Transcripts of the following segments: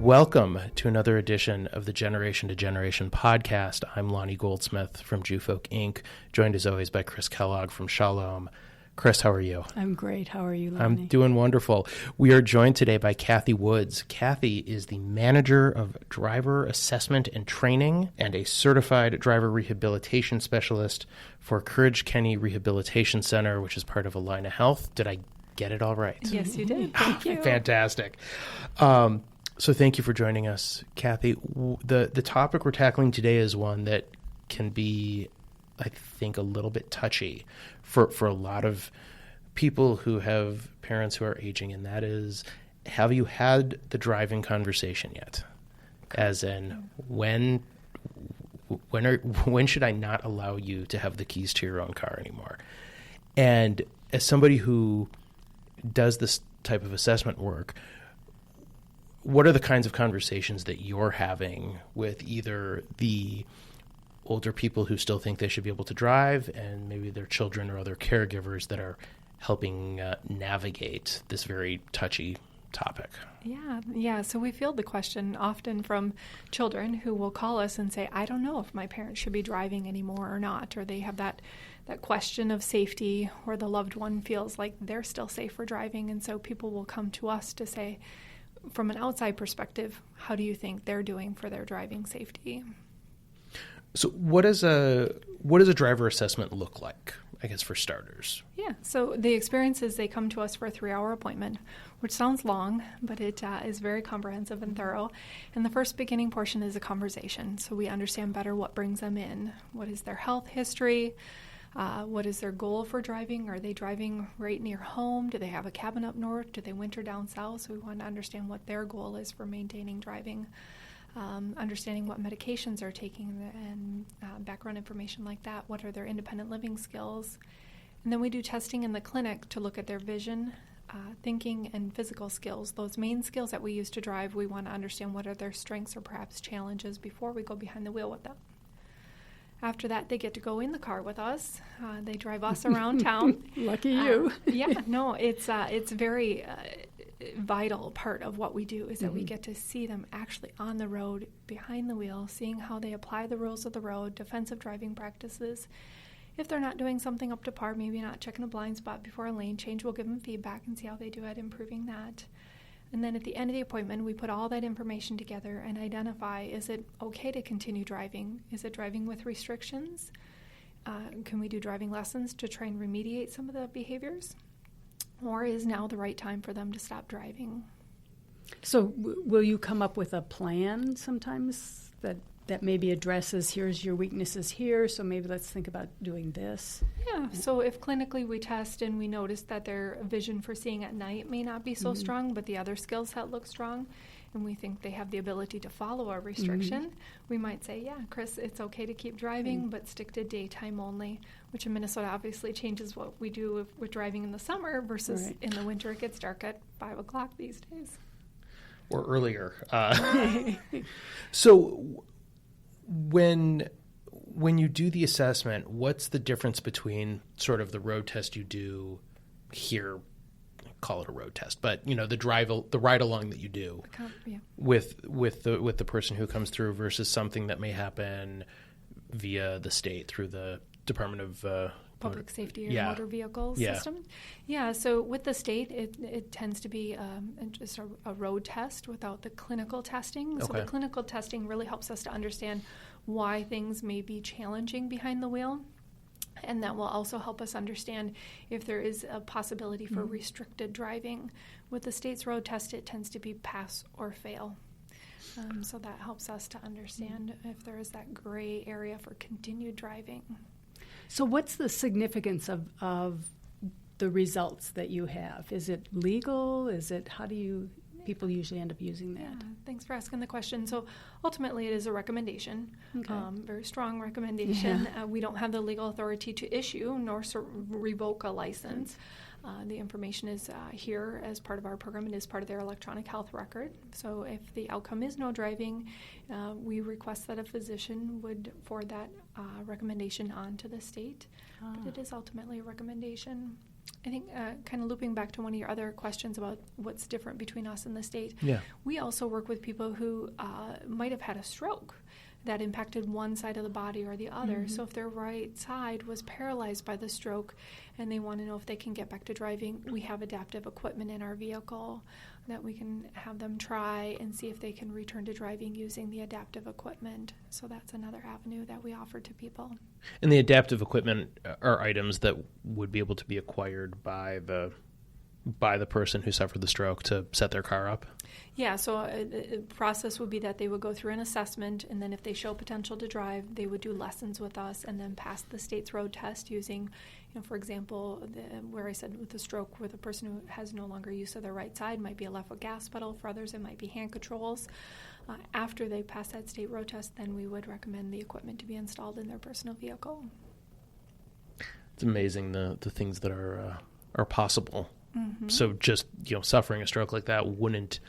Welcome to another edition of the Generation to Generation podcast. I'm Lonnie Goldsmith from Jewfolk Inc., joined as always by Chris Kellogg from Shalom. Chris, how are you? I'm great. How are you, Lonnie? I'm doing wonderful. We are joined today by Kathy Woods. Kathy is the Manager of Driver Assessment and Training and a Certified Driver Rehabilitation Specialist for Courage Kenny Rehabilitation Center, which is part of Allina Health. Did I get it all right? Yes, you did. Thank you. Fantastic. So thank you for joining us, Kathy. The topic we're tackling today is one that can be, I think, a little bit touchy for a lot of people who have parents who are aging, and that is, have you had the driving conversation yet? As in, when should I not allow you to have the keys to your own car anymore? And as somebody who does this type of assessment work, what are the kinds of conversations that you're having with either the older people who still think they should be able to drive and maybe their children or other caregivers that are helping navigate this very touchy topic? Yeah. So we field the question often from children who will call us and say, I don't know if my parents should be driving anymore or not, or they have that question of safety, or the loved one feels like they're still safe for driving. And so people will come to us to say, from an outside perspective, how do you think they're doing for their driving safety? So what does a driver assessment look like, I guess, for starters? Yeah, so the experience is they come to us for a 3-hour appointment, which sounds long, but it is very comprehensive and thorough. And the first beginning portion is a conversation, so we understand better what brings them in. What is their health history? What is their goal for driving? Are they driving right near home? Do they have a cabin up north? Do they winter down south? So we want to understand what their goal is for maintaining driving. Understanding what medications they're taking and background information like that. What are their independent living skills? And then we do testing in the clinic to look at their vision, thinking, and physical skills. Those main skills that we use to drive, we want to understand what are their strengths or perhaps challenges before we go behind the wheel with them. After that, they get to go in the car with us. They drive us around town. Lucky you. It's very vital part of what we do is that we get to see them actually on the road, behind the wheel, seeing how they apply the rules of the road, defensive driving practices. If they're not doing something up to par, maybe not checking a blind spot before a lane change, we'll give them feedback and see how they do at improving that. And then at the end of the appointment, we put all that information together and identify, is it okay to continue driving? Is it driving with restrictions? Can we do driving lessons to try and remediate some of the behaviors? Or is now the right time for them to stop driving? So will you come up with a plan sometimes that maybe addresses, here's your weaknesses here, so maybe let's think about doing this? Yeah, so if clinically we test and we notice that their vision for seeing at night may not be so strong, but the other skill set looks strong, and we think they have the ability to follow a restriction, we might say, yeah, Chris, it's okay to keep driving, but stick to daytime only, which in Minnesota obviously changes what we do with driving in the summer versus in the winter. It gets dark at 5 o'clock these days. Or earlier. So when you do the assessment, what's the difference between sort of the road test you do here, call it a road test, but the ride along that you do with the person who comes through versus something that may happen via the state through the Department of Public Safety or Motor Vehicle System? Yeah, so with the state, it tends to be just a road test without the clinical testing. So the clinical testing really helps us to understand why things may be challenging behind the wheel. And that will also help us understand if there is a possibility for restricted driving. With the state's road test, it tends to be pass or fail. So that helps us to understand if there is that gray area for continued driving. So what's the significance of the results that you have? Is it legal? How do people usually end up using that? Yeah, thanks for asking the question. So ultimately it is a recommendation, very strong recommendation. Yeah. We don't have the legal authority to issue nor revoke a license. The information is here as part of our program and is part of their electronic health record. So if the outcome is no driving, we request that a physician would forward that recommendation on to the state. But it is ultimately a recommendation. I think kind of looping back to one of your other questions about what's different between us and the state, we also work with people who might have had a stroke that impacted one side of the body or the other. So if their right side was paralyzed by the stroke and they want to know if they can get back to driving, we have adaptive equipment in our vehicle that we can have them try and see if they can return to driving using the adaptive equipment. So that's another avenue that we offer to people. And the adaptive equipment are items that would be able to be acquired by the person who suffered the stroke to set their car up? Yeah, so a process would be that they would go through an assessment, and then if they show potential to drive, they would do lessons with us and then pass the state's road test using, for example, where I said with the stroke, with a person who has no longer use of their right side, might be a left foot gas pedal. For others, it might be hand controls. After they pass that state road test, then we would recommend the equipment to be installed in their personal vehicle. It's amazing the things that are possible. So just suffering a stroke like that wouldn't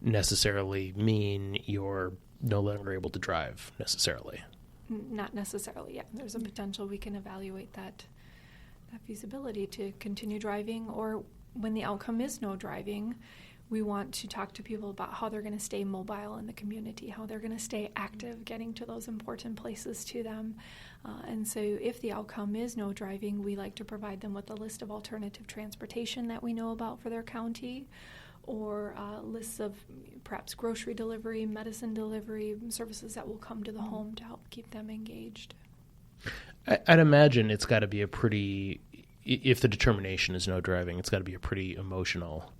necessarily mean you're no longer able to drive necessarily. Not necessarily, yeah. There's a potential we can evaluate that feasibility to continue driving, or when the outcome is no driving, we want to talk to people about how they're going to stay mobile in the community, how they're going to stay active, getting to those important places to them. And so if the outcome is no driving, we like to provide them with a list of alternative transportation that we know about for their county, or lists of perhaps grocery delivery, medicine delivery, services that will come to the home to help keep them engaged. I'd imagine it's got to be if the determination is no driving, it's got to be a pretty emotional,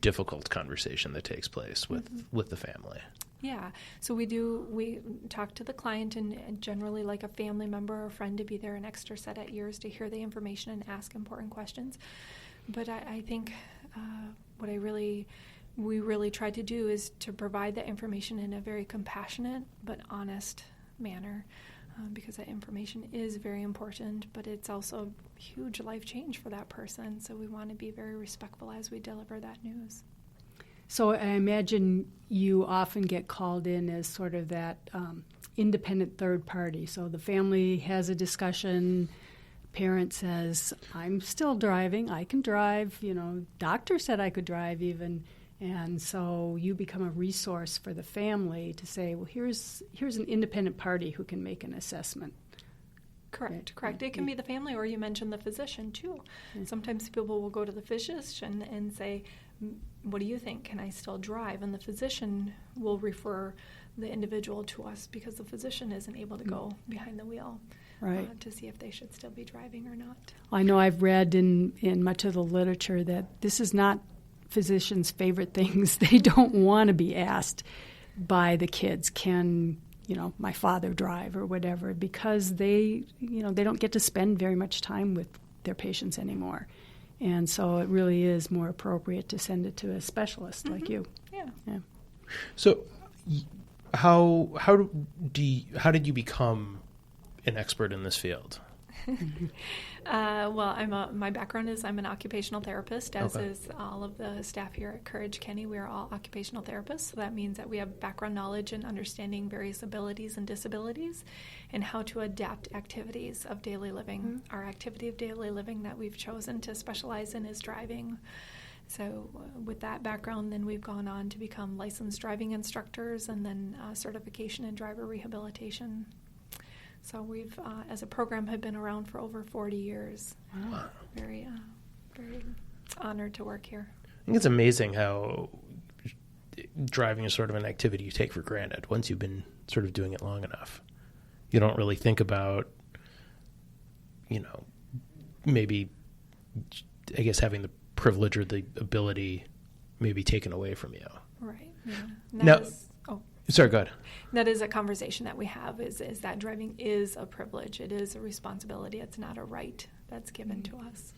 difficult conversation that takes place with the family. Yeah, so we talk to the client and generally like a family member or friend to be there an extra set of ears to hear the information and ask important questions. But I think what we really try to do is to provide that information in a very compassionate but honest manner, because that information is very important, but it's also a huge life change for that person. So we want to be very respectful as we deliver that news. So I imagine you often get called in as sort of that independent third party. So the family has a discussion. Parent says, I'm still driving. I can drive. Doctor said I could drive even. And so you become a resource for the family to say, well, here's an independent party who can make an assessment. Correct. It can be the family, or you mentioned the physician too. Yeah. Sometimes people will go to the physician and say, what do you think? Can I still drive? And the physician will refer the individual to us because the physician isn't able to go behind the wheel. Right. To see if they should still be driving or not. I know I've read in much of the literature that this is not physicians' favorite things. They don't want to be asked by the kids, can my father drive or whatever, because they don't get to spend very much time with their patients anymore. And so it really is more appropriate to send it to a specialist like you. Yeah. So how did you become an expert in this field? My background is I'm an occupational therapist, as is all of the staff here at Courage Kenny. We are all occupational therapists, so that means that we have background knowledge in understanding various abilities and disabilities and how to adapt activities of daily living. Our activity of daily living that we've chosen to specialize in is driving. So with that background, then we've gone on to become licensed driving instructors and then certification in driver rehabilitation. So we've, as a program, have been around for over 40 years. Wow. Very honored to work here. I think it's amazing how driving is sort of an activity you take for granted once you've been sort of doing it long enough. You don't really think about, maybe, I guess, having the privilege or the ability maybe taken away from you. Right. Now, Yeah. sorry, go ahead. That is a conversation that we have, is that driving is a privilege. It is a responsibility. It's not a right that's given to us.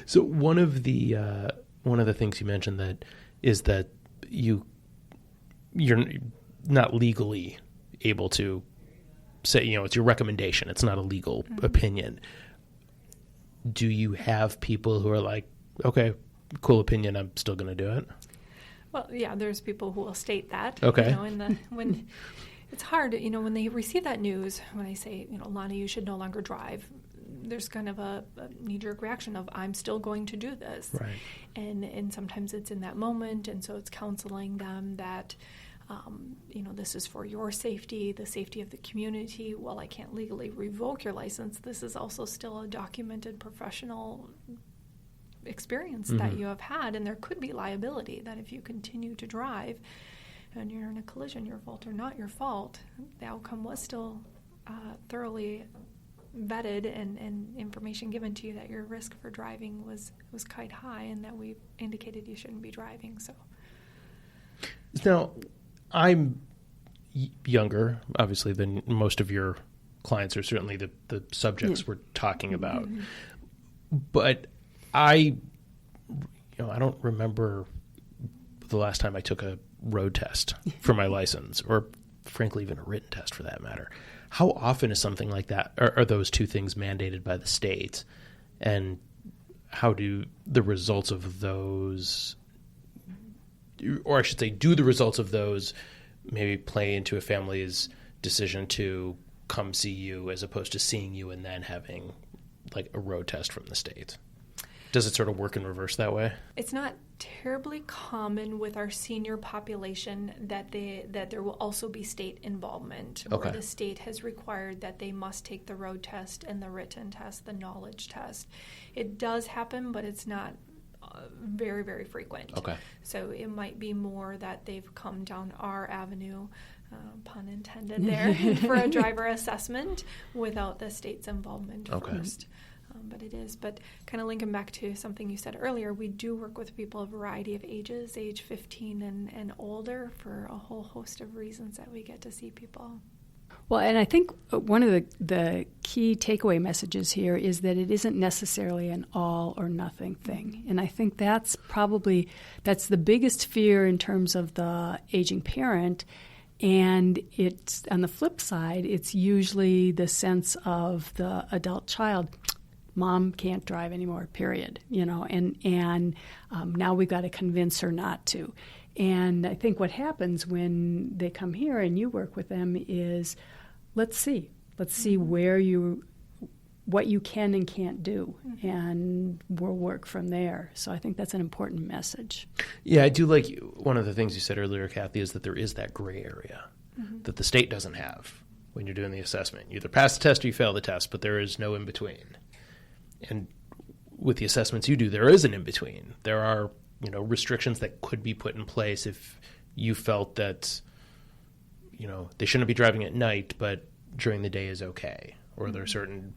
So one of the things you mentioned that is that you're not legally able to say, it's your recommendation. It's not a legal opinion. Do you have people who are like, okay, cool opinion, I'm still going to do it? Well, yeah, there's people who will state that. Okay. When it's hard, when they receive that news, when I say, Lana, you should no longer drive, there's kind of a knee-jerk reaction of, I'm still going to do this. Right. And sometimes it's in that moment, and so it's counseling them that, this is for your safety, the safety of the community. While I can't legally revoke your license, this is also still a documented professional experience that you have had, and there could be liability that if you continue to drive and you're in a collision, your fault or not your fault, the outcome was still thoroughly vetted and information given to you that your risk for driving was quite high and that we indicated you shouldn't be driving. So now, I'm younger, obviously, than most of your clients, or certainly the subjects we're talking about. But I don't remember the last time I took a road test for my license, or frankly, even a written test for that matter. How often is something like that? Are those two things mandated by the state? And how do the results of those, or I should say, do the results of those maybe play into a family's decision to come see you as opposed to seeing you and then having like a road test from the state? Does it sort of work in reverse that way? It's not terribly common with our senior population that there will also be state involvement, where the state has required that they must take the road test and the written test, the knowledge test. It does happen, but it's not very, very frequent. Okay. So it might be more that they've come down our avenue, pun intended there, for a driver assessment without the state's involvement first. But it is. But kind of linking back to something you said earlier, we do work with people of a variety of ages, age 15 and older, for a whole host of reasons that we get to see people. Well, and I think one of the key takeaway messages here is that it isn't necessarily an all or nothing thing. And I think that's the biggest fear in terms of the aging parent. And it's, on the flip side, it's usually the sense of the adult child, Mom can't drive anymore, period. And now we've got to convince her not to. And I think what happens when they come here and you work with them is, let's see what you can and can't do, and we'll work from there. So I think that's an important message. Yeah, I do like one of the things you said earlier, Kathy, is that there is that gray area that the state doesn't have when you're doing the assessment. You either pass the test or you fail the test, but there is no in between. And with the assessments you do, there is an in between. There are restrictions that could be put in place if you felt that they shouldn't be driving at night, but during the day is okay, or there are certain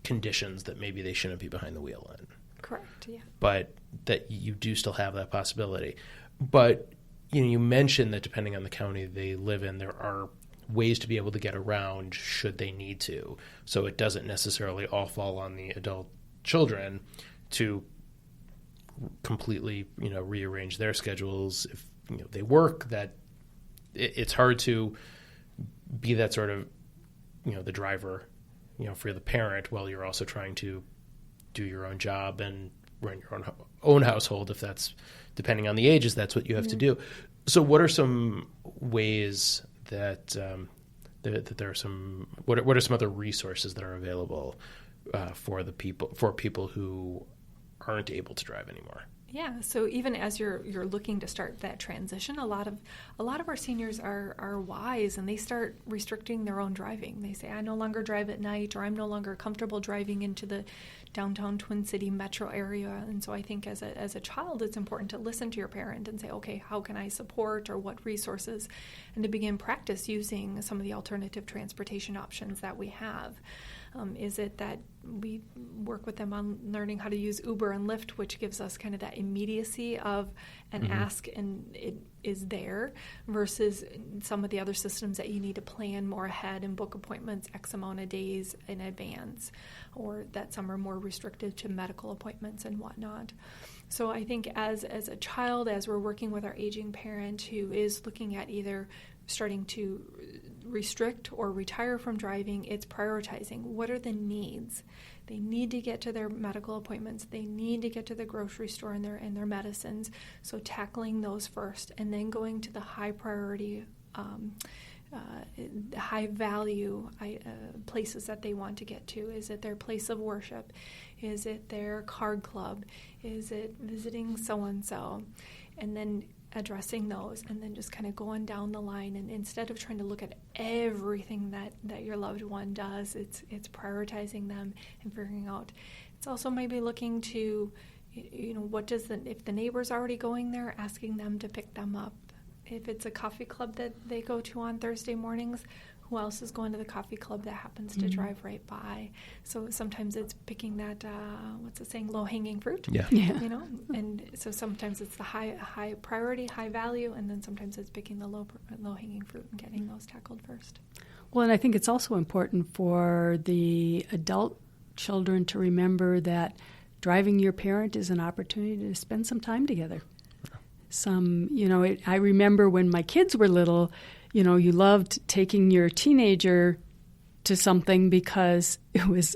conditions that maybe they shouldn't be behind the wheel in. Correct. Yeah. But that you do still have that possibility. But you mentioned that depending on the county they live in, there are ways to be able to get around should they need to. So it doesn't necessarily all fall on the adult children to completely, rearrange their schedules. If they work, that it's hard to be that sort of, the driver, for the parent while you're also trying to do your own job and run your own household. If that's, depending on the ages, that's what you have to do. So what are some ways that that there are some? What are some other resources that are available for people who aren't able to drive anymore? Yeah, so even as you're looking to start that transition, a lot of our seniors are wise, and they start restricting their own driving. They say, I no longer drive at night, or I'm no longer comfortable driving into the downtown Twin City metro area. And so I think as a child, it's important to listen to your parent and say, okay, how can I support, or what resources, and to begin practice using some of the alternative transportation options that we have. Is it that we work with them on learning how to use Uber and Lyft, which gives us kind of that immediacy of an ask and it is there, versus some of the other systems that you need to plan more ahead and book appointments X amount of days in advance, or that some are more restricted to medical appointments and whatnot. So I think as a child, as we're working with our aging parent who is looking at either starting to restrict or retire from driving, it's prioritizing what are the needs. They need to get to their medical appointments. They need to get to the grocery store and their medicines. So tackling those first, and then going to the high priority high value places that they want to get to. Is it their place of worship? Is it their card club? Is it visiting so-and-so? And then addressing those, and then just kind of going down the line. And instead of trying to look at everything that your loved one does, it's prioritizing them and figuring out. It's also maybe looking to, if the neighbor's already going there, asking them to pick them up. If it's a coffee club that they go to on Thursday mornings, who else is going to the coffee club that happens to drive right by? So sometimes it's picking that, low-hanging fruit. Yeah. And so sometimes it's the high priority, high value, and then sometimes it's picking the low-hanging fruit and getting those tackled first. Well, and I think it's also important for the adult children to remember that driving your parent is an opportunity to spend some time together. I remember when my kids were little, you loved taking your teenager to something because it was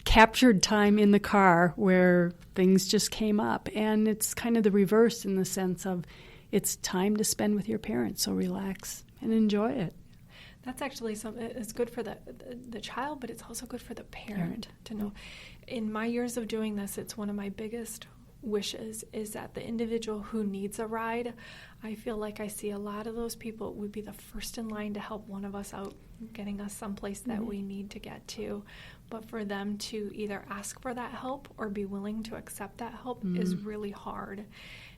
captured time in the car where things just came up. And it's kind of the reverse in the sense of it's time to spend with your parents, so relax and enjoy it. That's actually it's good for the child, but it's also good for the parent to know. In my years of doing this, it's one of my biggest wishes is that the individual who needs a ride, I feel like I see a lot of those people would be the first in line to help one of us out, getting us someplace that we need to get to. But for them to either ask for that help or be willing to accept that help is really hard.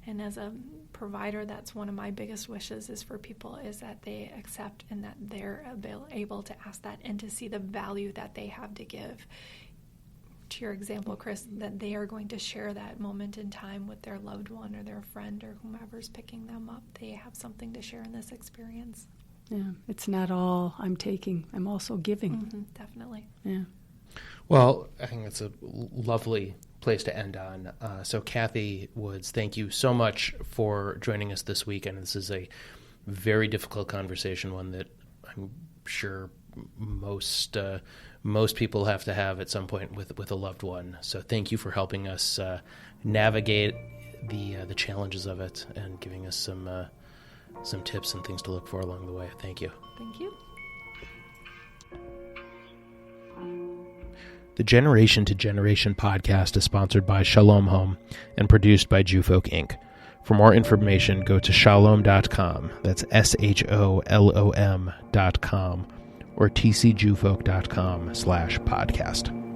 And as a provider, that's one of my biggest wishes is for people is that they accept and that they're able to ask that and to see the value that they have to give. To your example, Chris, that they are going to share that moment in time with their loved one or their friend or whomever's picking them up. They have something to share in this experience. Yeah, it's not all I'm taking. I'm also giving. Mm-hmm, definitely. Yeah. Well, I think that's a lovely place to end on. So Kathy Woods, thank you so much for joining us this week. And this is a very difficult conversation, one that I'm sure most people have to have at some point with a loved one. So thank you for helping us navigate the challenges of it and giving us some tips and things to look for along the way. Thank you. Thank you. The Generation to Generation podcast is sponsored by Shalom Home and produced by Jewfolk Inc. For more information, go to shalom.com. That's SHOLOM.com or tcjewfolk.com/podcast.